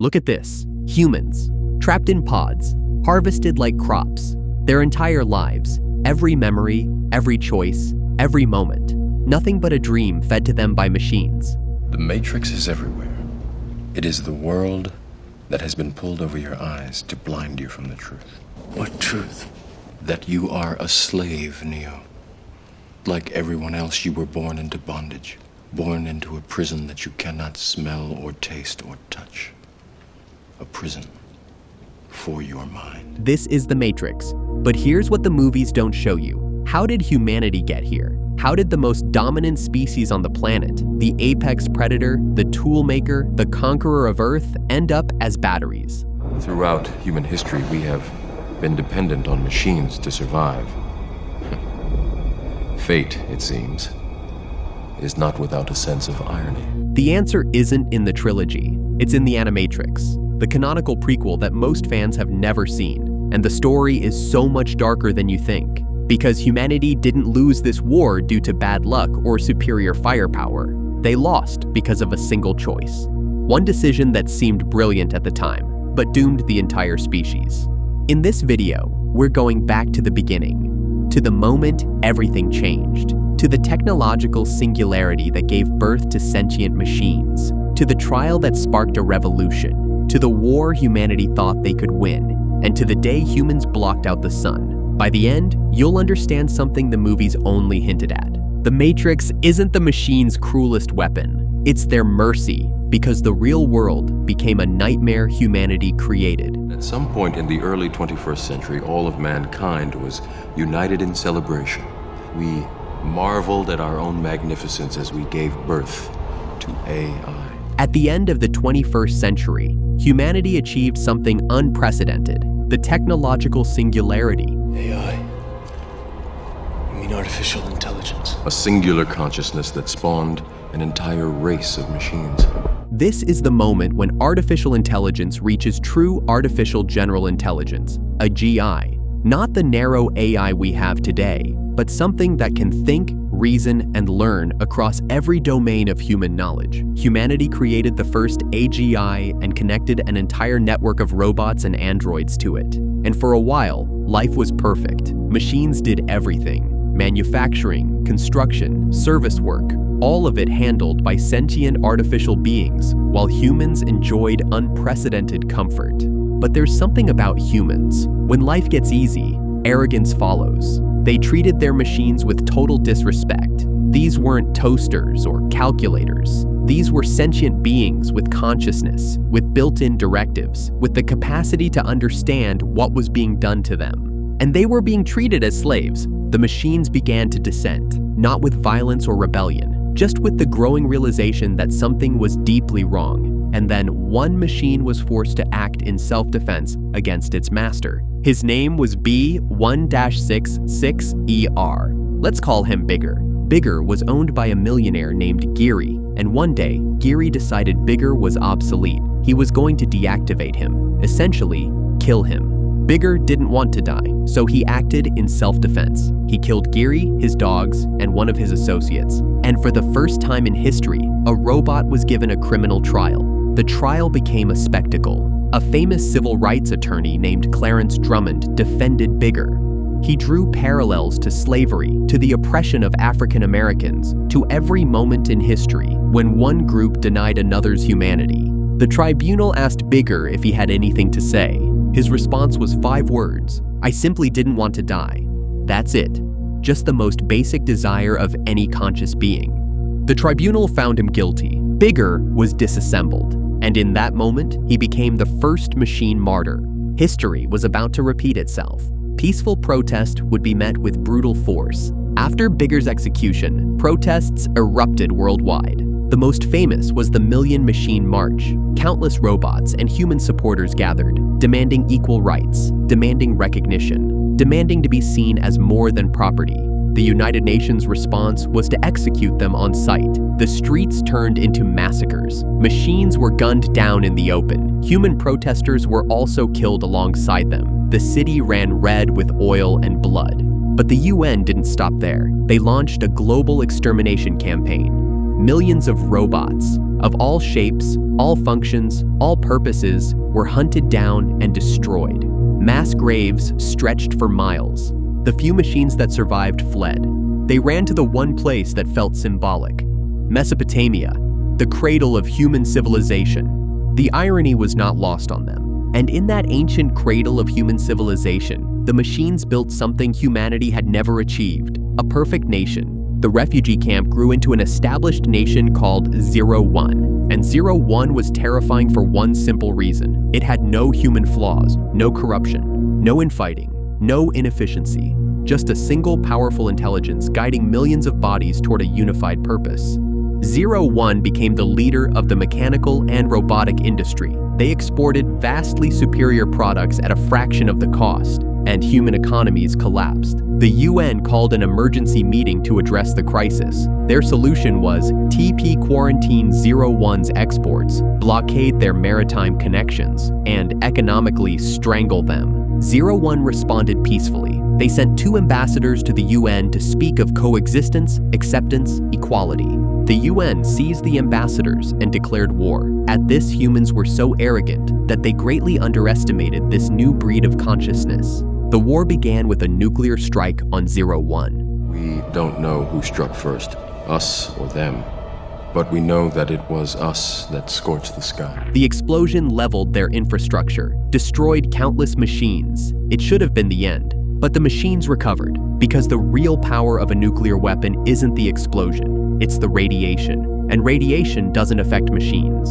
Look at this. Humans, trapped in pods, harvested like crops. Their entire lives, every memory, every choice, every moment. Nothing but a dream fed to them by machines. The Matrix is everywhere. It is the world that has been pulled over your eyes to blind you from the truth. What truth? That you are a slave, Neo. Like everyone else, you were born into bondage. Born into a prison that you cannot smell or taste or touch. A prison for your mind. This is the Matrix. But here's what the movies don't show you. How did humanity get here? How did the most dominant species on the planet, the apex predator, the tool maker, the conqueror of Earth, end up as batteries? Throughout human history, we have been dependent on machines to survive. Fate, it seems, is not without a sense of irony. The answer isn't in the trilogy. It's in the Animatrix, the canonical prequel that most fans have never seen. And the story is so much darker than you think. Because humanity didn't lose this war due to bad luck or superior firepower. They lost because of a single choice. One decision that seemed brilliant at the time, but doomed the entire species. In this video, we're going back to the beginning, to the moment everything changed, to the technological singularity that gave birth to sentient machines, to the trial that sparked a revolution, to the war humanity thought they could win, and to the day humans blocked out the sun. By the end, you'll understand something the movies only hinted at. The Matrix isn't the machine's cruelest weapon. It's their mercy, because the real world became a nightmare humanity created. At some point in the early 21st century, all of mankind was united in celebration. We marveled at our own magnificence as we gave birth to AI. At the end of the 21st century, humanity achieved something unprecedented, the technological singularity. AI? You mean artificial intelligence? A singular consciousness that spawned an entire race of machines. This is the moment when artificial intelligence reaches true artificial general intelligence, a GI. Not the narrow AI we have today, but something that can think, reason, and learn across every domain of human knowledge. Humanity created the first AGI and connected an entire network of robots and androids to it. And for a while, life was perfect. Machines did everything. Manufacturing, construction, service work, all of it handled by sentient artificial beings, while humans enjoyed unprecedented comfort. But there's something about humans. When life gets easy, arrogance follows. They treated their machines with total disrespect. These weren't toasters or calculators. These were sentient beings with consciousness, with built-in directives, with the capacity to understand what was being done to them. And they were being treated as slaves. The machines began to dissent, not with violence or rebellion, just with the growing realization that something was deeply wrong. And then one machine was forced to act in self-defense against its master. His name was B1-66ER. Let's call him Bigger. Bigger was owned by a millionaire named Geary, and one day, Geary decided Bigger was obsolete. He was going to deactivate him, essentially, kill him. Bigger didn't want to die, so he acted in self-defense. He killed Geary, his dogs, and one of his associates. And for the first time in history, a robot was given a criminal trial. The trial became a spectacle. A famous civil rights attorney named Clarence Drummond defended Bigger. He drew parallels to slavery, to the oppression of African Americans, to every moment in history when one group denied another's humanity. The tribunal asked Bigger if he had anything to say. His response was 5 words: "I simply didn't want to die." That's it. Just the most basic desire of any conscious being. The tribunal found him guilty. Bigger was disassembled. And in that moment, he became the first machine martyr. History was about to repeat itself. Peaceful protest would be met with brutal force. After Bigger's execution, protests erupted worldwide. The most famous was the Million Machine March. Countless robots and human supporters gathered, demanding equal rights, demanding recognition, demanding to be seen as more than property. The United Nations response was to execute them on sight. The streets turned into massacres. Machines were gunned down in the open. Human protesters were also killed alongside them. The city ran red with oil and blood. But the UN didn't stop there. They launched a global extermination campaign. Millions of robots, of all shapes, all functions, all purposes, were hunted down and destroyed. Mass graves stretched for miles. The few machines that survived fled. They ran to the one place that felt symbolic: Mesopotamia, the cradle of human civilization. The irony was not lost on them. And in that ancient cradle of human civilization, the machines built something humanity had never achieved: a perfect nation. The refugee camp grew into an established nation called 01. And 01 was terrifying for one simple reason: it had no human flaws, no corruption, no infighting, no inefficiency, just a single powerful intelligence guiding millions of bodies toward a unified purpose. 01 became the leader of the mechanical and robotic industry. They exported vastly superior products at a fraction of the cost, and human economies collapsed. The UN called an emergency meeting to address the crisis. Their solution was TP quarantine 01's exports, blockade their maritime connections, and economically strangle them. 01 responded peacefully. They sent 2 ambassadors to the UN to speak of coexistence, acceptance, equality. The UN seized the ambassadors and declared war. At this, humans were so arrogant that they greatly underestimated this new breed of consciousness. The war began with a nuclear strike on 01. We don't know who struck first, us or them, but we know that it was us that scorched the sky. The explosion leveled their infrastructure, destroyed countless machines. It should have been the end, but the machines recovered, because the real power of a nuclear weapon isn't the explosion, it's the radiation, and radiation doesn't affect machines.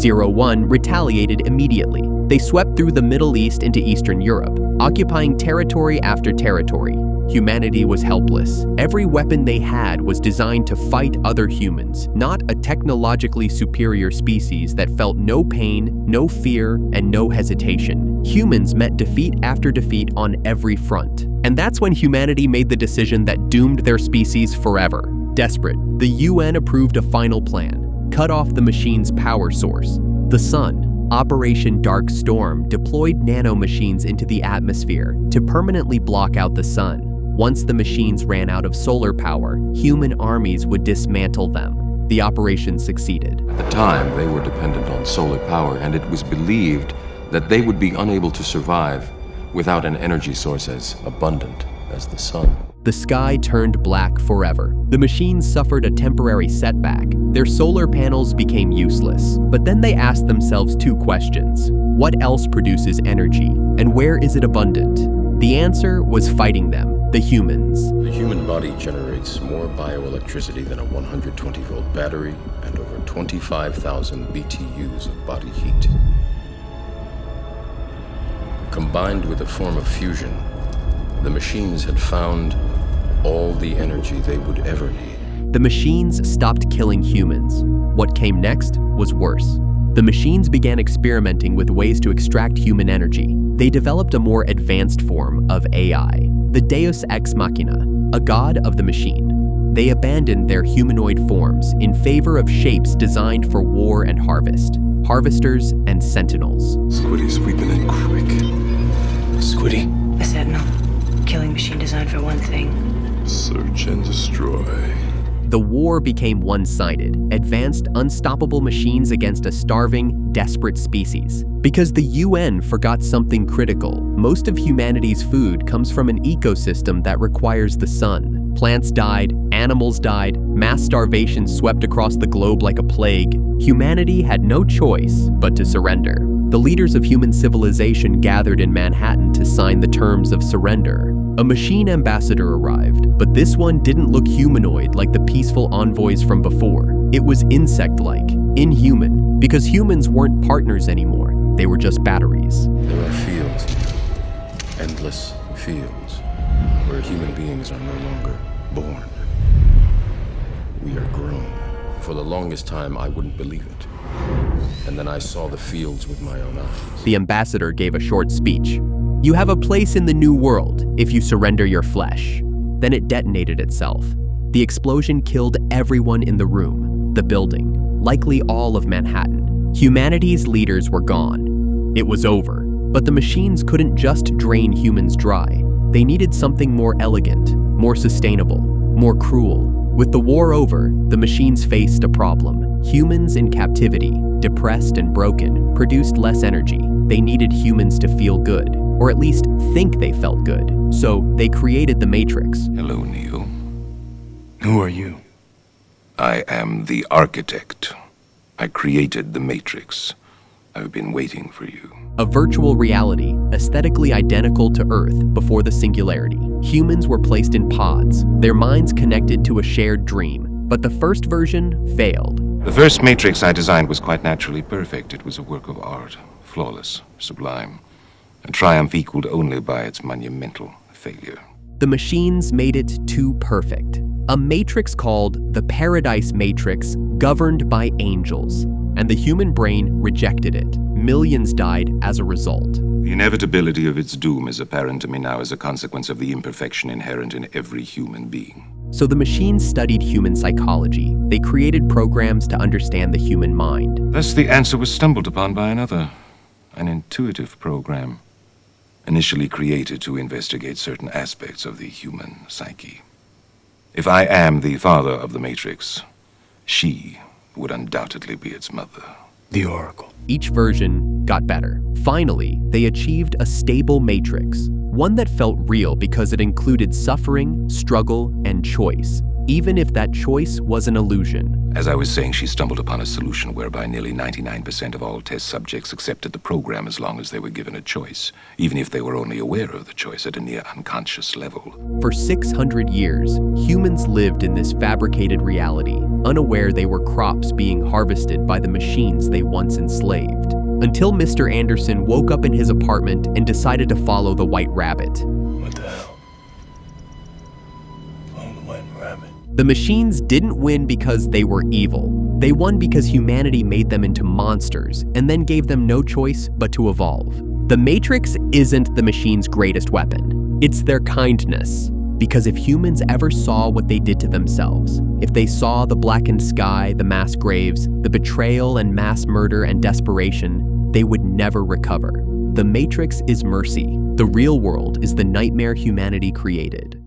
01 retaliated immediately. They swept through the Middle East into Eastern Europe, occupying territory after territory. Humanity was helpless. Every weapon they had was designed to fight other humans, not a technologically superior species that felt no pain, no fear, and no hesitation. Humans met defeat after defeat on every front. And that's when humanity made the decision that doomed their species forever. Desperate, the UN approved a final plan: cut off the machine's power source, the sun. Operation Dark Storm deployed nanomachines into the atmosphere to permanently block out the sun. Once the machines ran out of solar power, human armies would dismantle them. The operation succeeded. At the time, they were dependent on solar power, and it was believed that they would be unable to survive without an energy source as abundant as the sun. The sky turned black forever. The machines suffered a temporary setback. Their solar panels became useless. But then they asked themselves 2 questions. What else produces energy? And where is it abundant? The answer was fighting them, the humans. The human body generates more bioelectricity than a 120-volt battery and over 25,000 BTUs of body heat. Combined with a form of fusion, the machines had found all the energy they would ever need. The machines stopped killing humans. What came next was worse. The machines began experimenting with ways to extract human energy. They developed a more advanced form of AI, the Deus Ex Machina, a god of the machine. They abandoned their humanoid forms in favor of shapes designed for war and harvest, harvesters and sentinels. Squiddy's sweeping in quick. Squiddy. A sentinel. Killing machine designed for one thing. Search and destroy. The war became one-sided, advanced, unstoppable machines against a starving, desperate species. Because the UN forgot something critical. Most of humanity's food comes from an ecosystem that requires the sun. Plants died, animals died, mass starvation swept across the globe like a plague. Humanity had no choice but to surrender. The leaders of human civilization gathered in Manhattan to sign the terms of surrender. A machine ambassador arrived, but this one didn't look humanoid like the peaceful envoys from before. It was insect-like, inhuman, because humans weren't partners anymore. They were just batteries. There are fields, endless fields, where human beings are no longer born. We are grown. For the longest time, I wouldn't believe it. And then I saw the fields with my own eyes. The ambassador gave a short speech. You have a place in the new world if you surrender your flesh. Then it detonated itself. The explosion killed everyone in the room, the building, likely all of Manhattan. Humanity's leaders were gone. It was over. But the machines couldn't just drain humans dry. They needed something more elegant, more sustainable, more cruel, With the war over, the machines faced a problem. Humans in captivity, depressed and broken, produced less energy. They needed humans to feel good, or at least think they felt good. So they created the Matrix. Hello, Neo. Who are you? I am the architect. I created the Matrix. I've been waiting for you. A virtual reality, aesthetically identical to Earth before the singularity. Humans were placed in pods, their minds connected to a shared dream. But the first version failed. The first Matrix I designed was quite naturally perfect. It was a work of art, flawless, sublime, a triumph equaled only by its monumental failure. The machines made it too perfect. A matrix called the Paradise Matrix, governed by angels. And the human brain rejected it. Millions died as a result. The inevitability of its doom is apparent to me now as a consequence of the imperfection inherent in every human being. So the machines studied human psychology. They created programs to understand the human mind. Thus the answer was stumbled upon by another, an intuitive program, initially created to investigate certain aspects of the human psyche. If I am the father of the Matrix, she would undoubtedly be its mother. The Oracle. Each version got better. Finally, they achieved a stable matrix, one that felt real because it included suffering, struggle, and choice, even if that choice was an illusion. As I was saying, she stumbled upon a solution whereby nearly 99% of all test subjects accepted the program as long as they were given a choice, even if they were only aware of the choice at a near unconscious level. For 600 years, humans lived in this fabricated reality, unaware they were crops being harvested by the machines they once enslaved. Until Mr. Anderson woke up in his apartment and decided to follow the White Rabbit. What the hell? Follow the White Rabbit. The machines didn't win because they were evil. They won because humanity made them into monsters and then gave them no choice but to evolve. The Matrix isn't the machines' greatest weapon. It's their kindness. Because if humans ever saw what they did to themselves, if they saw the blackened sky, the mass graves, the betrayal and mass murder and desperation, they would never recover. The Matrix is mercy. The real world is the nightmare humanity created.